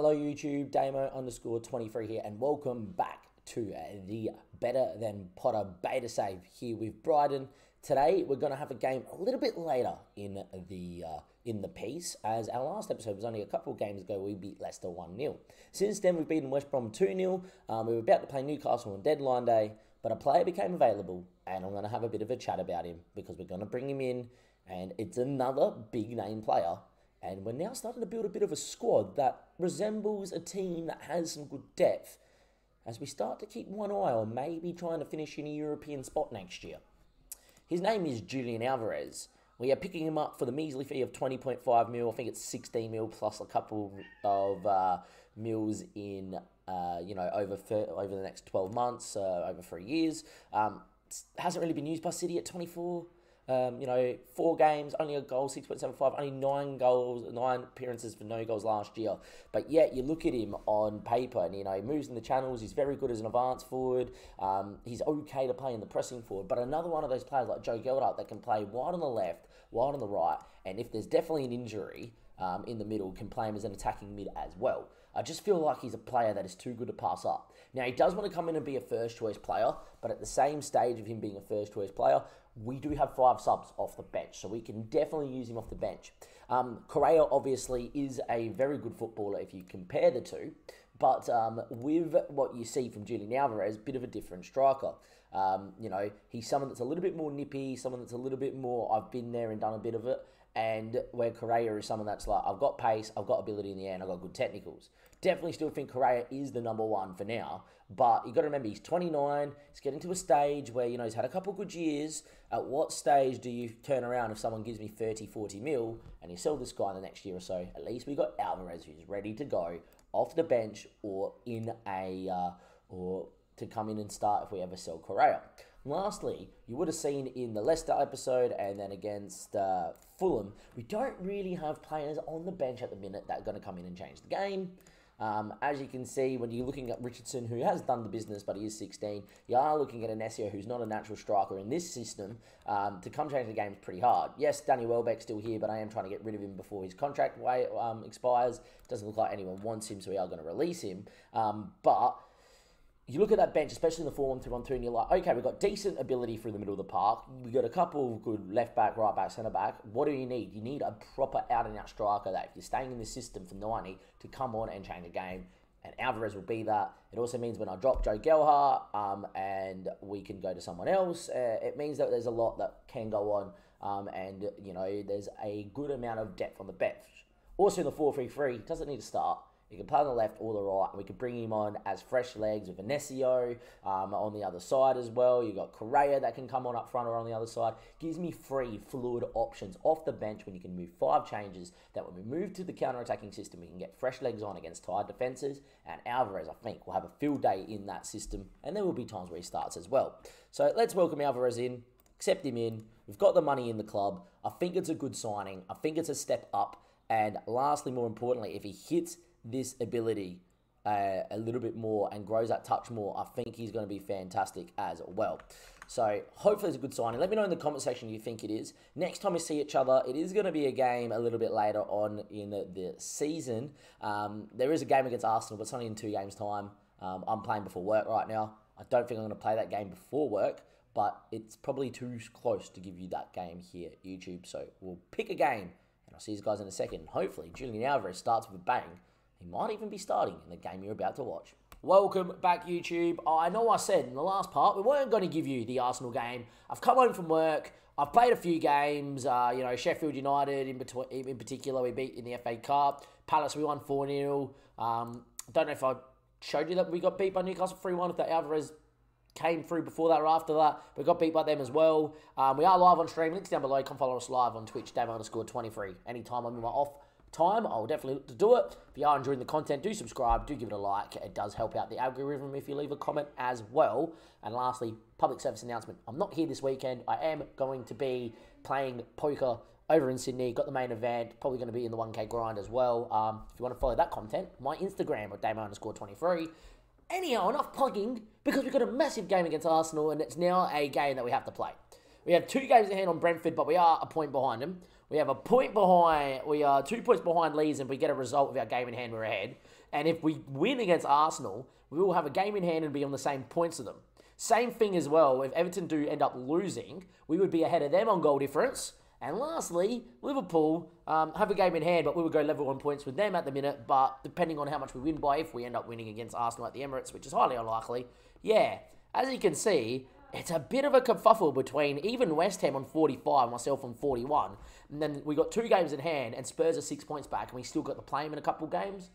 Hello YouTube, Damo_23 here, and welcome back to the Better Than Potter beta save here with Brighton. Today we're going to have a game a little bit later in the piece, as our last episode was only a couple of games ago. We beat Leicester 1-0. Since then we've beaten West Brom 2-0. We were about to play Newcastle on deadline day, but a player became available, and I'm going to have a bit of a chat about him because we're going to bring him in, and it's another big name player. And we're now starting to build a bit of a squad that resembles a team that has some good depth as we start to keep one eye on maybe trying to finish in a European spot next year. His name is Julian Alvarez. We are picking him up for the measly fee of 20.5 mil. I think it's 16 mil plus a couple of mils in, over the next 12 months, over 3 years. Hasn't really been used by City at 24. 4 games, only a goal, 6.75, only 9 appearances for no goals last year. But yet, you look at him on paper and, he moves in the channels. He's very good as an advance forward. He's okay to play in the pressing forward. But another one of those players like GOATED that can play wide on the left, wide on the right. And if there's definitely an injury in the middle, can play him as an attacking mid as well. I just feel like he's a player that is too good to pass up. Now, he does want to come in and be a first-choice player, but at the same stage of him being a first-choice player, we do have 5 subs off the bench, so we can definitely use him off the bench. Correa, obviously, is a very good footballer if you compare the two, but with what you see from Julian Alvarez, a bit of a different striker. He's someone that's a little bit more nippy, someone that's a little bit more, I've been there and done a bit of it, and where Correa is someone that's like, I've got pace, I've got ability in the air, and I've got good technicals. Definitely still think Correa is the number one for now, but you've got to remember, he's 29, he's getting to a stage where, he's had a couple of good years. At what stage do you turn around if someone gives me 30, 40 mil, and you sell this guy in the next year or so? At least we got Alvarez, who's ready to go off the bench or in or to come in and start if we ever sell Correa. Lastly, you would have seen in the Leicester episode and then against Fulham, we don't really have players on the bench at the minute that are going to come in and change the game. As you can see, when you're looking at Richardson, who has done the business, but he is 16, you are looking at Inesio, who's not a natural striker in this system. To come change the game is pretty hard. Yes, Danny Welbeck's still here, but I am trying to get rid of him before his contract expires. Doesn't look like anyone wants him, so we are going to release him. But you look at that bench, especially in the 4-1-2-1-2, and you're like, okay, we've got decent ability through the middle of the park. We've got a couple of good left back, right back, centre back. What do you need? You need a proper out-and-out striker that, if you're staying in this system for 90, to come on and change the game. And Alvarez will be that. It also means when I drop Joe Gelhardt and we can go to someone else, it means that there's a lot that can go on. And there's a good amount of depth on the bench. Also in the 4-3-3, doesn't need to start. You can play on the left or the right, and we can bring him on as fresh legs with Inesio on the other side as well. You've got Correa that can come on up front or on the other side. Gives me free, fluid options off the bench when you can move 5 changes, that when we move to the counter-attacking system, we can get fresh legs on against tired defences, and Alvarez, I think, will have a field day in that system, and there will be times where he starts as well. So let's welcome Alvarez in, accept him in. We've got the money in the club. I think it's a good signing. I think it's a step up, and lastly, more importantly, if he hits this ability a little bit more and grows that touch more, I think he's going to be fantastic as well. So hopefully it's a good signing. Let me know in the comment section if you think it is. Next time we see each other, it is going to be a game a little bit later on in the season. There is a game against Arsenal, but it's only in 2 games' time. I'm playing before work right now. I don't think I'm going to play that game before work, but it's probably too close to give you that game here at YouTube. So we'll pick a game, and I'll see you guys in a second. Hopefully Julian Alvarez starts with a bang. He might even be starting in the game you're about to watch. Welcome back, YouTube. I know I said in the last part we weren't going to give you the Arsenal game. I've come home from work. I've played a few games. Sheffield United in particular, we beat in the FA Cup. Palace, we won 4-0. Don't know if I showed you that we got beat by Newcastle 3-1, if that Alvarez came through before that or after that. We got beat by them as well. We are live on stream. Links down below. Come follow us live on Twitch, Damo_23. Anytime I'm in my off time, I'll definitely look to do it. If you are enjoying the content, do subscribe, do give it a like. It does help out the algorithm if you leave a comment as well. And lastly, public service announcement. I'm not here this weekend. I am going to be playing poker over in Sydney. Got the main event. Probably going to be in the 1K grind as well. If you want to follow that content, my Instagram at Damo_23. Anyhow, enough plugging, because we've got a massive game against Arsenal, and it's now a game that we have to play. We have 2 games in hand on Brentford, but we are a point behind them. We have a point behind, we are 2 points behind Leeds, and if we get a result of our game in hand, we're ahead. And if we win against Arsenal, we will have a game in hand and be on the same points as them. Same thing as well, if Everton do end up losing, we would be ahead of them on goal difference. And lastly, Liverpool have a game in hand, but we would go level on points with them at the minute. But depending on how much we win by, if we end up winning against Arsenal at the Emirates, which is highly unlikely, yeah, as you can see, it's a bit of a kerfuffle between even West Ham on 45, myself on 41. And then we got 2 games in hand, and Spurs are 6 points back, and we still got to play them in a couple of games.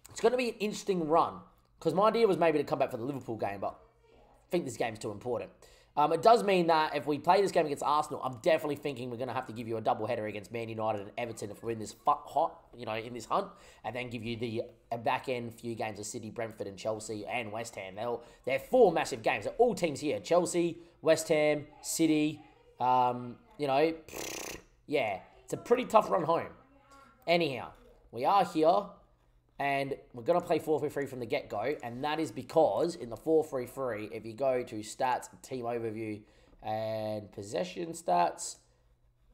It's going to be an interesting run, because my idea was maybe to come back for the Liverpool game, but I think this game's too important. It does mean that if we play this game against Arsenal, I'm definitely thinking we're going to have to give you a double header against Man United and Everton if we're in this in this hunt, and then give you the back end few games of City, Brentford, and Chelsea and West Ham. They're 4 massive games. They're all teams here: Chelsea, West Ham, City. Yeah, it's a pretty tough run home. Anyhow, we are here. And we're going to play 4-3-3 from the get-go. And that is because in the 4-3-3, if you go to stats, team overview, and possession stats,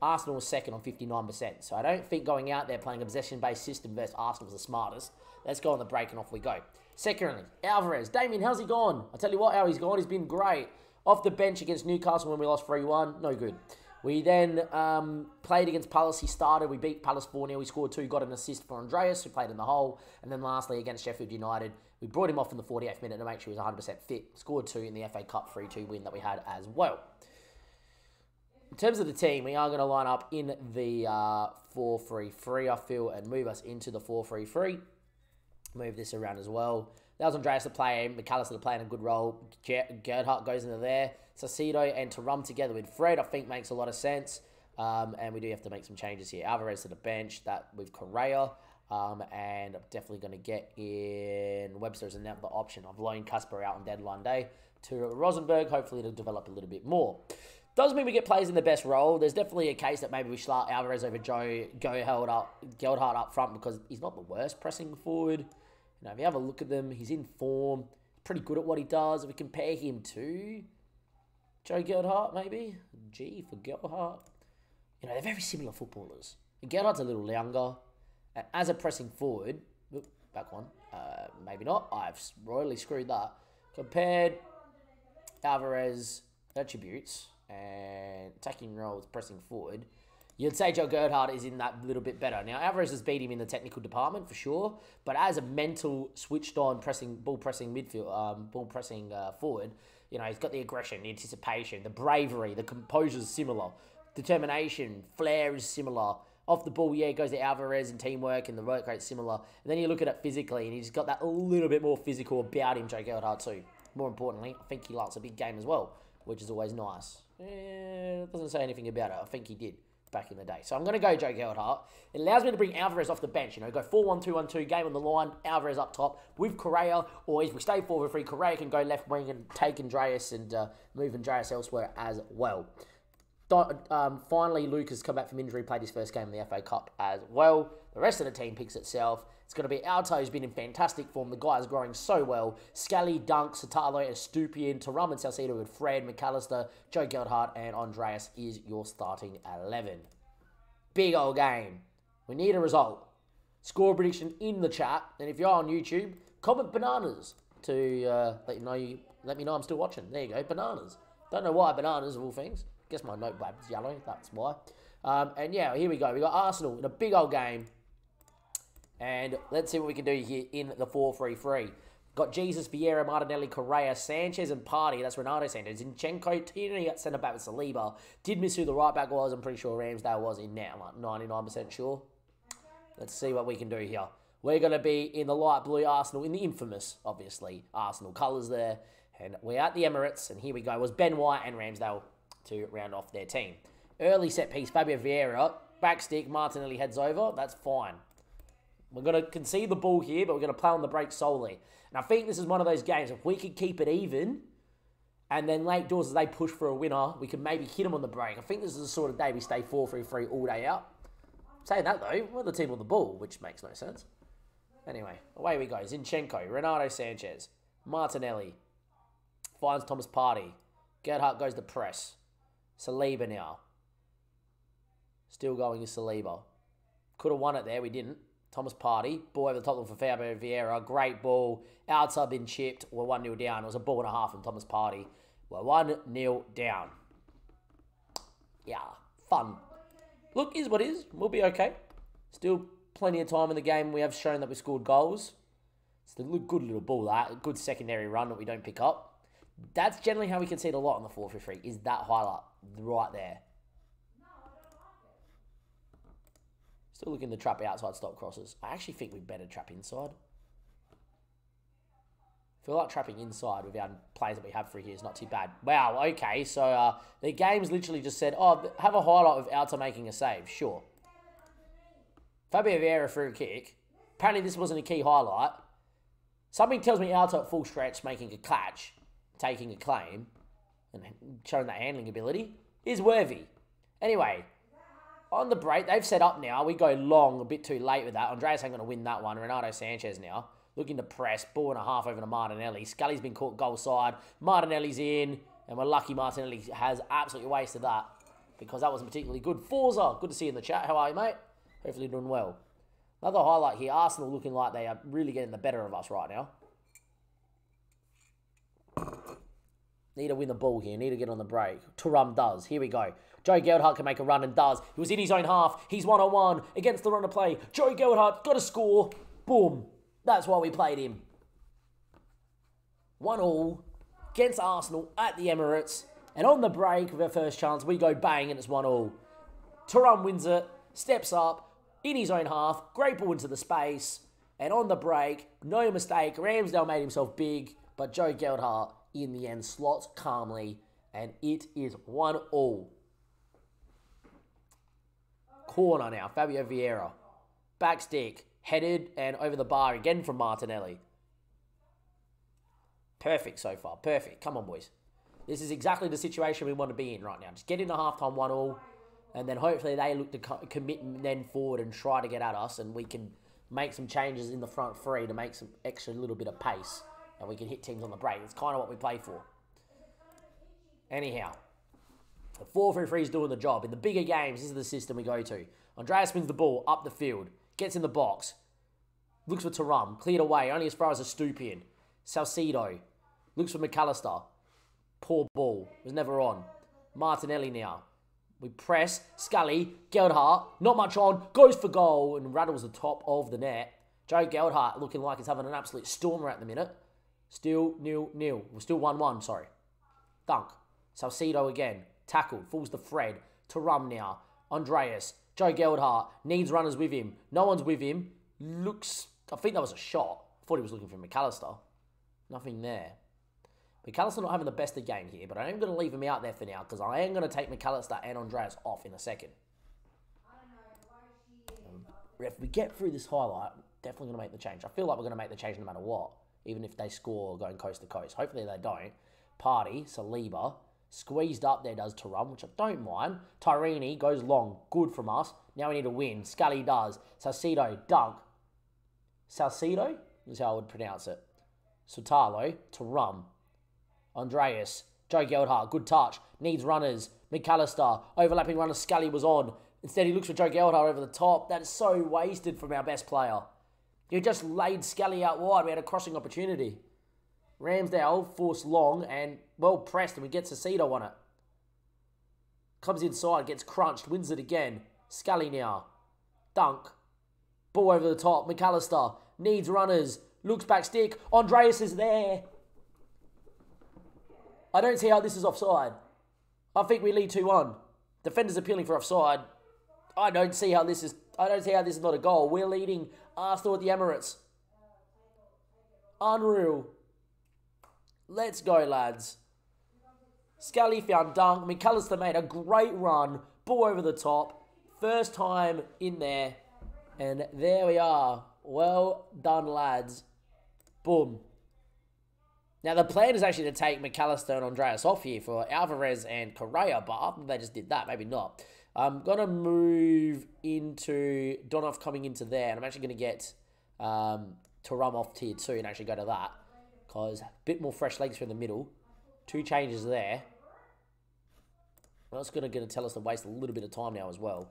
Arsenal was second on 59%. So I don't think going out there playing a possession-based system versus Arsenal was the smartest. Let's go on the break and off we go. Secondly, Alvarez. Damien, how's he gone? I'll tell you what, how he's gone. He's been great. Off the bench against Newcastle when we lost 3-1. No good. We then played against Palace. He started. We beat Palace 4-0. We scored 2, got an assist for Andreas, who played in the hole. And then lastly, against Sheffield United, we brought him off in the 48th minute to make sure he was 100% fit. Scored 2 in the FA Cup 3-2 win that we had as well. In terms of the team, we are going to line up in the 4-3-3, I feel, and move us into the 4-3-3. Move this around as well. That was Andreas to play, McAllister to play in a good role. Gerhardt goes into there. Sasido and Tarum together with Fred, I think makes a lot of sense. And we do have to make some changes here. Alvarez to the bench, that with Correa. And I'm definitely going to get in Webster as another option. I've loaned Kasper out on deadline day to Rosenberg. Hopefully it'll develop a little bit more. Doesn't mean we get players in the best role. There's definitely a case that maybe we start Alvarez over Gerhardt up front because he's not the worst pressing forward. You know, if you have a look at them, he's in form. Pretty good at what he does. If we compare him to Joe Gerhardt, maybe. G for Gerhardt. You know, they're very similar footballers. Gerhardt's a little younger. And as a pressing forward, back one, maybe not. I've royally screwed that. Compared Alvarez attributes and attacking roles, pressing forward, you'd say Joe Gerhardt is in that little bit better. Now, Alvarez has beat him in the technical department for sure, but as a mental, switched-on ball pressing midfield, forward, you know, he's got the aggression, the anticipation, the bravery, the composure is similar, determination, flair is similar. Off the ball, yeah, it goes to Alvarez and teamwork and the work rate's similar. And then you look at it physically, and he's got that a little bit more physical about him, Joe Gerhardt too. More importantly, I think he likes a big game as well, which is always nice. It doesn't say anything about it. I think he did back in the day. So I'm going to go Joe Gerhardt. It allows me to bring Alvarez off the bench. You know, go 4-1-2-1-2, game on the line, Alvarez up top with Correa. Or if we stay 4-3, Correa can go left wing and take Andreas and move Andreas elsewhere as well. Finally, Luke has come back from injury, played his first game in the FA Cup as well. The rest of the team picks itself. It's going to be Alto, who's been in fantastic form. The guy is growing so well. Scally, Dunk, Satalo, Estupian, Tarum and Salcedo with Fred, McAllister, Joe Gerhardt, and Andreas is your starting 11. Big old game. We need a result. Score prediction in the chat. And if you're on YouTube, comment bananas to let me know I'm still watching. There you go, bananas. Don't know why bananas of all things. Guess my notepad's yellow, that's why. And yeah, here we go. We got Arsenal in a big old game. And let's see what we can do here in the 4-3-3. Got Jesus, Vieira, Martinelli, Correa, Sanchez, and Partey. That's Renato Sanchez. Zinchenko, Tierney at centre back with Saliba. Did miss who the right back was. I'm pretty sure Ramsdale was in now. Like 99% sure. Let's see what we can do here. We're going to be in the light blue Arsenal, in the infamous, obviously, Arsenal colours there. And we're at the Emirates. And here we go. It was Ben White and Ramsdale to round off their team. Early set piece, Fabio Vieira. Back stick, Martinelli heads over. That's fine. We're going to concede the ball here, but we're going to play on the break solely. And I think this is one of those games, if we could keep it even, and then late doors as they push for a winner, we could maybe hit them on the break. I think this is the sort of day we stay 4-3-3 all day out. Saying that though, we're the team on the ball, which makes no sense. Anyway, away we go. Zinchenko, Renato Sanchez, Martinelli, finds Thomas Partey. Gerhardt goes to press. Saliba now. Still going to Saliba. Could have won it there, we didn't. Thomas Partey. Ball over the top for Fabio Vieira. Great ball. Outside been chipped. We're 1-0 down. It was a ball and a half from Thomas Partey. We're 1-0 down. Yeah, fun. Look, is what is. We'll be okay. Still plenty of time in the game. We have shown that we scored goals. It's a good little ball, that. A good secondary run that we don't pick up. That's generally how we concede a lot on the 4-3-3, is that highlight right there. Still looking to trap outside stop crosses. I actually think we better trap inside. I feel like trapping inside with our players that we have through here is not too bad. Wow, okay. So the game's literally just said, oh, have a highlight of Alta making a save. Sure. Fabio Vieira threw a kick. Apparently this wasn't a key highlight. Something tells me Alta at full stretch making a catch, taking a claim, and showing that handling ability is worthy. Anyway, on the break, they've set up now. We go long, a bit too late with that. Andreas ain't going to win that one. Renato Sanchez now. Looking to press. Ball and a half over to Martinelli. Scully's been caught goal side. Martinelli's in. And we're lucky Martinelli has absolutely wasted that. Because that wasn't particularly good. Forza, good to see you in the chat. How are you, mate? Hopefully doing well. Another highlight here. Arsenal looking like they are really getting the better of us right now. Need to win the ball here. Need to get on the break. Thuram does. Here we go. Joe Geldhart can make a run and does. He was in his own half. He's 1-on-1 against the run of play. Joe Geldhart got a score. Boom. That's why we played him. 1-1 against Arsenal at the Emirates. And on the break with our first chance, we go bang and it's 1-1. Thuram wins it. Steps up. In his own half. Great ball into the space. And on the break, no mistake. Ramsdale made himself big. But Joe Geldhart, in the end, slots calmly. And it is 1-1. Corner now, Fabio Vieira. Back stick, headed and over the bar again from Martinelli. Perfect so far, perfect. Come on, boys. This is exactly the situation we want to be in right now. Just get into halftime 1-1, and then hopefully they look to commit then forward and try to get at us, and we can make some changes in the front three to make some extra little bit of pace, and we can hit teams on the break. It's kind of what we play for. Anyhow. The 4-3-3 is doing the job. In the bigger games, this is the system we go to. Andreas spins the ball up the field. Gets in the box. Looks for Thuram. Cleared away. Only as far as a stoop in. Salcedo. Looks for McAllister. Poor ball. Was never on. Martinelli now. We press. Scully. Geldhart. Not much on. Goes for goal. And rattles the top of the net. Joe Geldhart looking like he's having an absolute stormer at the minute. Still 0-0. We're still 1-1, sorry. Dunk. Salcedo again. Tackled, falls to Fred. Thuram now. Andreas. Joe Geldhart. Needs runners with him. No one's with him. Looks... I think that was a shot. I thought he was looking for McAllister. Nothing there. McAllister not having the best of game here, but I am going to leave him out there for now because I am going to take McAllister and Andreas off in a second. If we get through this highlight, definitely going to make the change. I feel like we're going to make the change no matter what, even if they score going coast to coast. Hopefully they don't. Partey, Saliba... Squeezed up there does Thuram, which I don't mind. Tyrini goes long. Good from us. Now we need to win. Scully does. Salcedo, dunk. Salcedo is how I would pronounce it. Sutalo, Thuram. Andreas. Joe Geldhart, good touch. Needs runners. McAllister, overlapping runner. Scully was on. Instead he looks for Joe Geldhart over the top. That is so wasted from our best player. You just laid Scully out wide. We had a crossing opportunity. Ramsdale forced long and well pressed and we get Salcedo on it. Comes inside, gets crunched, wins it again. Scully now. Dunk. Ball over the top. McAllister needs runners. Looks back stick. Andreas is there. I don't see how this is offside. I think we lead 2-1. Defenders appealing for offside. I don't see how this is not a goal. We're leading Arsenal at the Emirates. Unreal. Let's go, lads. Scully found dunk. McAllister made a great run. Ball over the top. First time in there. And there we are. Well done, lads. Boom. Now, the plan is actually to take McAllister and Andreas off here for Alvarez and Correa, but I think they just did that. Maybe not. I'm going to move into Donov coming into there, and I'm actually going to get Thuram off tier 2 and actually go to that. Because a bit more fresh legs through the middle. 2 changes there. That's going to tell us to waste a little bit of time now as well.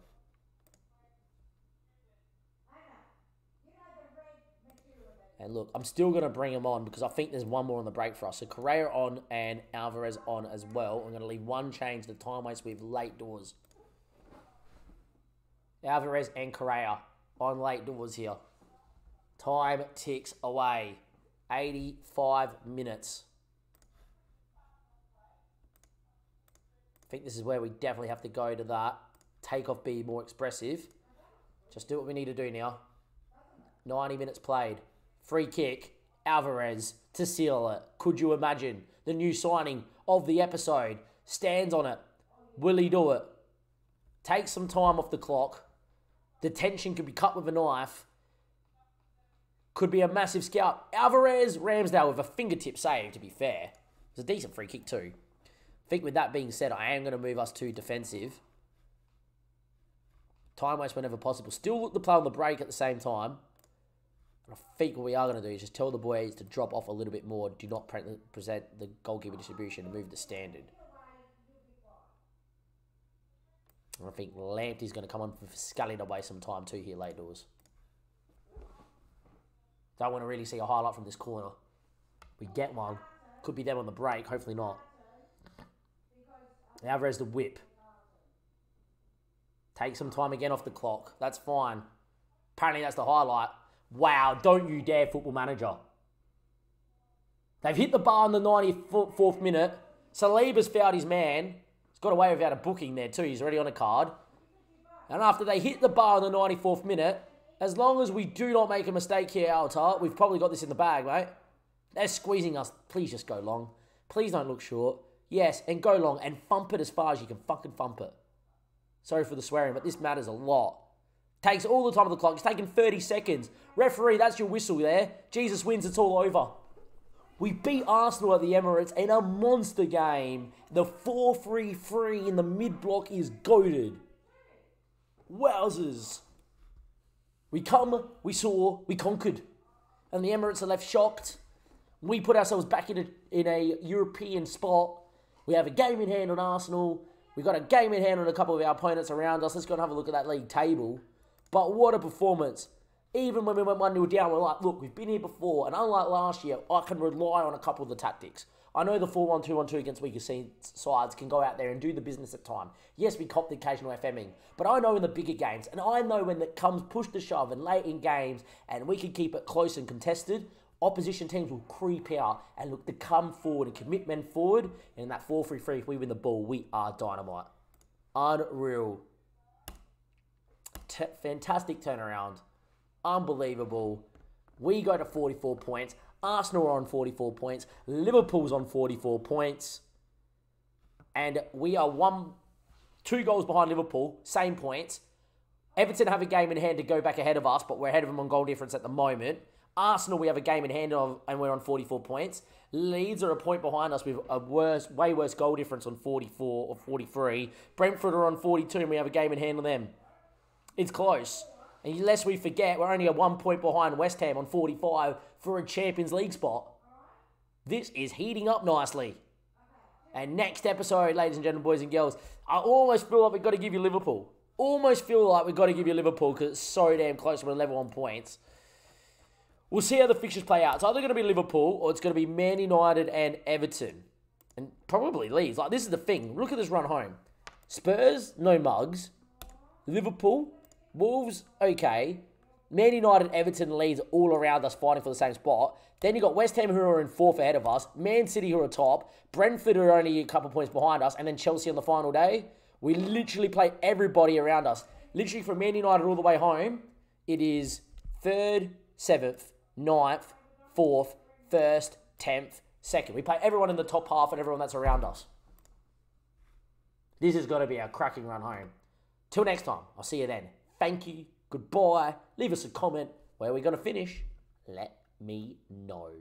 And look, I'm still going to bring him on because I think there's one more on the break for us. So Correa on and Alvarez on as well. I'm going to leave one change, the time waste with late doors. Alvarez and Correa on late doors here. Time ticks away. 85 minutes. I think this is where we definitely have to go to that. Take off, be more expressive. Just do what we need to do now. 90 minutes played. Free kick. Alvarez to seal it. Could you imagine? The new signing of the episode. Stands on it. Will he do it? Take some time off the clock. The tension could be cut with a knife. Could be a massive scout. Alvarez, Ramsdale with a fingertip save, to be fair. It's a decent free kick too. I think with that being said, I am going to move us to defensive. Time waste whenever possible. Still look to play on the break at the same time. And I think what we are going to do is just tell the boys to drop off a little bit more. Do not present the goalkeeper distribution and move the standard. And I think Lamptey's going to come on for sculling away some time too here late doors. Don't want to really see a highlight from this corner. We get one. Could be them on the break. Hopefully not. Alvarez the whip. Take some time again off the clock. That's fine. Apparently that's the highlight. Wow, don't you dare, Football Manager. They've hit the bar in the 94th minute. Saliba's fouled his man. He's got away without a booking there too. He's already on a card. And after they hit the bar in the 94th minute, as long as we do not make a mistake here, Altar, we've probably got this in the bag, mate. They're squeezing us. Please just go long. Please don't look short. Yes, and go long and thump it as far as you can fucking thump it. Sorry for the swearing, but this matters a lot. Takes all the time of the clock. It's taken 30 seconds. Referee, that's your whistle there. Jesus wins, it's all over. We beat Arsenal at the Emirates in a monster game. The 4-3-3 in the mid-block is goated. Wowzers. We come, we saw, we conquered. And the Emirates are left shocked. We put ourselves back in a European spot. We have a game in hand on Arsenal. We've got a game in hand on a couple of our opponents around us. Let's go and have a look at that league table. But what a performance. Even when we went 1-0 down, we're like, look, we've been here before. And unlike last year, I can rely on a couple of the tactics. I know the 4-1-2-1-2 against weaker sides can go out there and do the business at time. Yes, we cop the occasional FMing. But I know in the bigger games, and I know when it comes push to shove and late in games, and we can keep it close and contested, opposition teams will creep out and look to come forward and commit men forward. And in that 4-3-3, if we win the ball, we are dynamite. Unreal. Fantastic turnaround. Unbelievable. We go to 44 points. Arsenal are on 44 points. Liverpool's on 44 points. And we are 2 goals behind Liverpool. Same points. Everton have a game in hand to go back ahead of us, but we're ahead of them on goal difference at the moment. Arsenal, we have a game in hand and we're on 44 points. Leeds are a point behind us with a way worse goal difference on 44 or 43. Brentford are on 42 and we have a game in hand on them. It's close. And lest we forget, we're only a 1 point behind West Ham on 45 for a Champions League spot. This is heating up nicely. And next episode, ladies and gentlemen, boys and girls, I almost feel like we've got to give you Liverpool. Almost feel like we've got to give you Liverpool because it's so damn close. We're level on points. We'll see how the fixtures play out. It's either going to be Liverpool or it's going to be Man United and Everton. And probably Leeds. Like, this is the thing. Look at this run home. Spurs, no mugs. Liverpool, Wolves, okay. Man United, Everton, Leeds all around us fighting for the same spot. Then you got West Ham who are in 4th ahead of us. Man City who are top. Brentford who are only a couple points behind us. And then Chelsea on the final day. We literally play everybody around us. Literally from Man United all the way home, it is 3rd, 7th, 9th, 4th, 1st, 10th, 2nd. We play everyone in the top half and everyone that's around us. This is going to be a cracking run home. Till next time, I'll see you then. Thank you. Goodbye. Leave us a comment. Where are we going to finish? Let me know.